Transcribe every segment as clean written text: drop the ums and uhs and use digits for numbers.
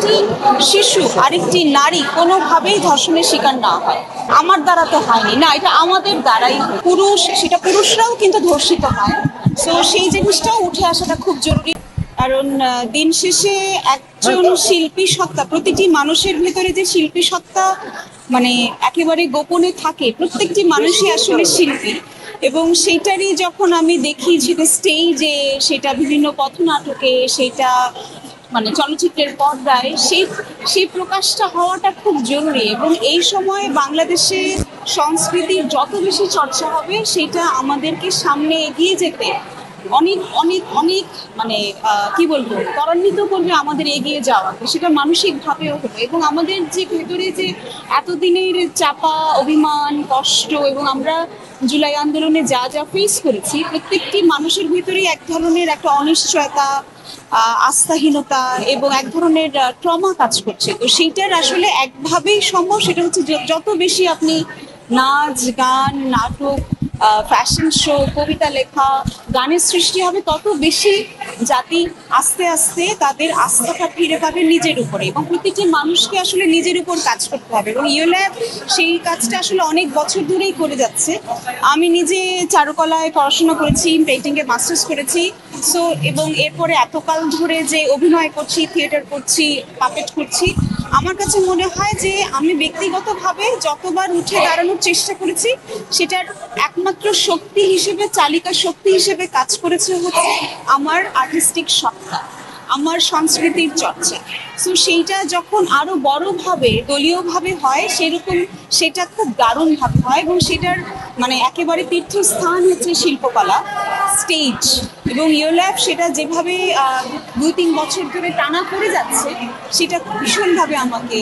আরেকটি শিশু, আরেকটি নারী কোনোভাবেই ধর্ষণের শিকার না হয়। আমার দ্বারা তো হয়নি, না, এটা আমাদের দ্বারাই। পুরুষ, সেটা পুরুষরাও কিন্তু ধর্ষিত হয়। তো সেই জিনিসটাও উঠে আসাটা খুব জরুরি। কারণ দিন শেষে একজন শিল্পী সত্তা, প্রতিটি মানুষের ভেতরে যে শিল্পী সত্তা মানে একেবারে গোপনে থাকে, প্রত্যেকটি মানুষই আসলে শিল্পী। এবং সেইটারই যখন আমি দেখি সেটা স্টেজে, সেটা বিভিন্ন পথনাটকে, সেটা মানে চলচ্চিত্রের পর্দায়, সেই প্রকাশটা হওয়াটা খুব জরুরি। এবং এই সময় বাংলাদেশে সংস্কৃতির যত বেশি চর্চা হবে, সেটা আমাদেরকে সামনে এগিয়ে যেতে অনেক অনেক অনেক মানে কি বলবো, ত্বরান্বিত করবে আমাদের এগিয়ে যাওয়াকে। সেটা মানসিকভাবেও হবে। এবং আমাদের যে ভেতরে যে এতদিনের চাপা অভিমান, কষ্ট, এবং আমরা জুলাই আন্দোলনে যা যা ফেস করেছি, প্রত্যেকটি মানুষের ভেতরেই এক ধরনের একটা অনিশ্চয়তা, আস্থাহীনতা এবং এক ধরনের ট্রমা কাজ করছে। তো সেইটার আসলে একভাবেই সম্ভব, সেটা হচ্ছে যত বেশি আপনি নাচ, গান, নাটক, ফ্যাশন শো, কবিতা লেখা, গানের সৃষ্টি হবে, তত বেশি জাতি আস্তে আস্তে তাদের আস্থাটা ফিরে পাবে নিজের উপরে। এবং প্রতিটি মানুষকে আসলে নিজের উপর কাজ করতে হবে। এবং ইউল্যাব সেই কাজটা আসলে অনেক বছর ধরেই করে যাচ্ছে। আমি নিজে চারুকলায় পড়াশোনা করেছি, পেইন্টিংয়ে মাস্টার্স করেছি। সো এবং এরপরে এতকাল ধরে যে অভিনয় করছি, থিয়েটার করছি, পাপেট করছি, আমার কাছে মনে হয় যে আমি ব্যক্তিগতভাবে যতবার উঠে দাঁড়ানোর চেষ্টা করেছি, সেটার একমাত্র শক্তি হিসেবে, চালিকা শক্তি হিসেবে কাজ করেছে হচ্ছে আমার আর্টিস্টিক সত্তা, আমার সংস্কৃতির চর্চা। সো সেইটা যখন আরো বড়ভাবে দলীয়ভাবে হয়, সেরকম সেটা খুব দারুণভাবে হয়। এবং সেটার মানে একেবারে তীর্থস্থান হচ্ছে শিল্পকলা, স্টেজ। এবং ইউল্যাব সেটা যেভাবে 2-3 বছর ধরে টানা করে যাচ্ছে, সেটা ভীষণভাবে আমাকে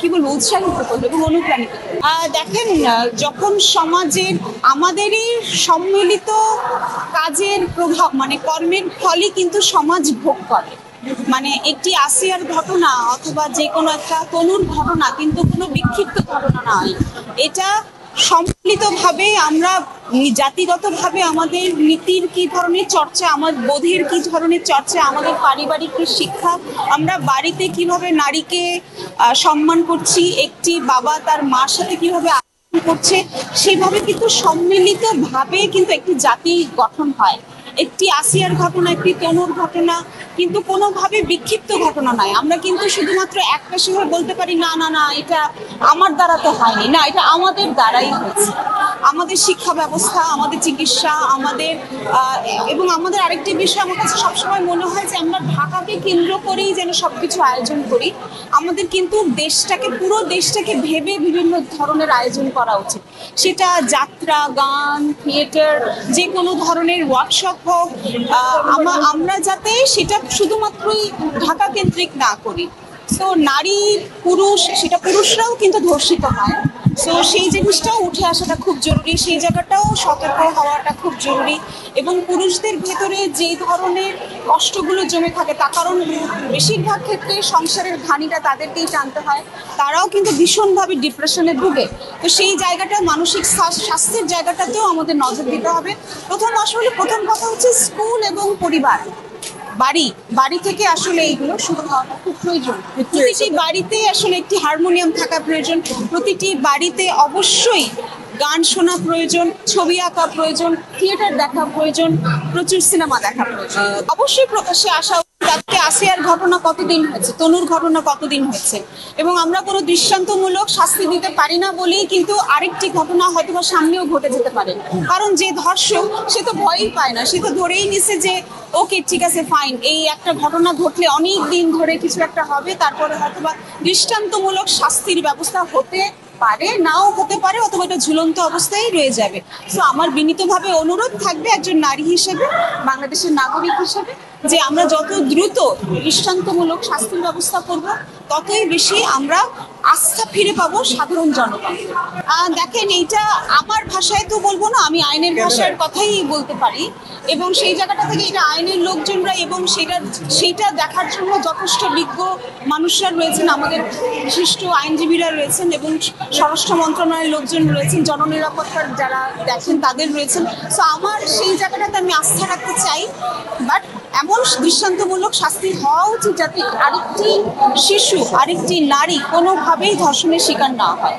কি বলবো, উৎসাহিত করবে এবং অনুপ্রাণিত করবে। দেখেন, যখন সমাজের আমাদেরই সম্মিলিত কাজের প্রভাব, মানে কর্মের ফলই কিন্তু সমাজ ভোগ করে। মানে একটি আসিয়ার ঘটনা অথবা যে কোনো একটা তনুর ঘটনা কিন্তু কোনো বিক্ষিপ্ত ঘটনা নয়। এটা সম্মিলিতভাবে আমরা জাতিগতভাবে আমাদের নীতির কি ধরনের চর্চা, আমার বোধের কি ধরনের চর্চা, আমাদের পারিবারিক শিক্ষা, আমরা বাড়িতে কিভাবে নারীকে সম্মান করছি, একটি বাবা তার মার সাথে কিভাবে করছে, সেভাবে কিন্তু সম্মিলিতভাবে কিন্তু একটি জাতি গঠন হয়। একটি আসিয়ার ঘটনা, একটি তনুর ঘটনা কিন্তু কোনোভাবে বিক্ষিপ্ত ঘটনা নয়। আমরা কিন্তু শুধুমাত্র একপাশে হয়ে বলতে পারি না না না, এটা আমার দ্বারা তো হয়নি, না, এটা আমাদের দ্বারাই হয়েছে। আমাদের শিক্ষা ব্যবস্থা, আমাদের চিকিৎসা, আমাদের এবং আমাদের আরেকটি বিষয় আমার কাছে সবসময় মনে হয় যে আমরা ঢাকাকে কেন্দ্র করেই যেন সবকিছু আয়োজন করি। আমাদের কিন্তু দেশটাকে, পুরো দেশটাকে ভেবে বিভিন্ন ধরনের আয়োজন করা উচিত। সেটা যাত্রা, গান, থিয়েটার, যে কোনো ধরনের ওয়ার্কশপ হোক, আমরা যাতে সেটা শুধুমাত্রই ঢাকা কেন্দ্রিক না করি। তো নারী, পুরুষ, সেটা পুরুষরাও কিন্তু ধর্ষিত হয়। তো সেই জিনিসটাও উঠে আসাটা খুব জরুরি, সেই জায়গাটাও সতর্ক হওয়াটা খুব জরুরি। এবং পুরুষদের ভেতরে যে ধরনের কষ্টগুলো জমে থাকে, তার কারণ বেশিরভাগ ক্ষেত্রে সংসারের ঘানিটা তাদেরকেই টানতে হয়, তারাও কিন্তু ভীষণভাবে ডিপ্রেশনে ভুগে। তো সেই জায়গাটা, মানসিক স্বাস্থ্যের জায়গাটাতেও আমাদের নজর দিতে হবে। প্রথম কথা হচ্ছে স্কুল এবং পরিবার, বাড়ি থেকে আসলে এইগুলো শুরু হওয়াটা খুব প্রয়োজন। প্রতিটি বাড়িতে আসলে একটি হারমোনিয়াম থাকা প্রয়োজন, প্রতিটি বাড়িতে অবশ্যই গান শোনা প্রয়োজন, ছবি আঁকা প্রয়োজন, থিয়েটার দেখা প্রয়োজন, প্রচুর সিনেমা দেখা প্রয়োজন। অবশ্যই প্রকাশ্যে আসা আজকে আসিয়ার ঘটনা কতদিন হয়েছে, তনুর ঘটনা কতদিন হয়েছে, এবং আমরা কোনো দৃষ্টান্তমূলক শাস্তি দিতে পারি না বলেই কিন্তু আরেকটি ঘটনা হয়তো বা সামনেও ঘটে যেতে পারে। কারণ যে ধর্ষক, সে তো ভয়ই পায় না, সে তো ধরেই নিছে যে ওকে ঠিক আছে, ফাইন, এই একটা ঘটনা ঘটলে অনেক দিন ধরে কিছু একটা হবে, তারপরে হয়তো বা দৃষ্টান্তমূলক শাস্তির ব্যবস্থা হতে পারে, নাও হতে পারে, অথবা এটা ঝুলন্ত অবস্থায় রয়ে যাবে। তো আমার বিনীতভাবে অনুরোধ থাকবে একজন নারী হিসেবে, বাংলাদেশের নাগরিক হিসেবে, যে আমরা যত দ্রুত দৃষ্টান্তমূলক শাস্তির ব্যবস্থা করব, ততই বেশি আমরা আস্থা ফিরে পাবো সাধারণ জনগণ। দেখেন, এইটা আমার ভাষায় তো বলবো না, আমি আইনের ভাষার কথাই বলতে পারি। এবং সেই জায়গাটা থেকে এটা আইনের লোকজনরা এবং সেইটা দেখার জন্য যথেষ্ট বিজ্ঞ মানুষরা রয়েছেন, আমাদের বিশিষ্ট আইনজীবীরা রয়েছেন, এবং স্বরাষ্ট্র মন্ত্রণালয়ের লোকজন রয়েছেন, জননিরাপত্তার যারা দেখেন তাদের রয়েছেন। তো আমার সেই জায়গাটাতে আমি আস্থা রাখতে চাই। বাট এমন দৃষ্টান্তমূলক শাস্তি হওয়া উচিত যাতে আরেকটি শিশু, আরেকটি নারী কোনোভাবেই ধর্ষণের শিকার না হয়।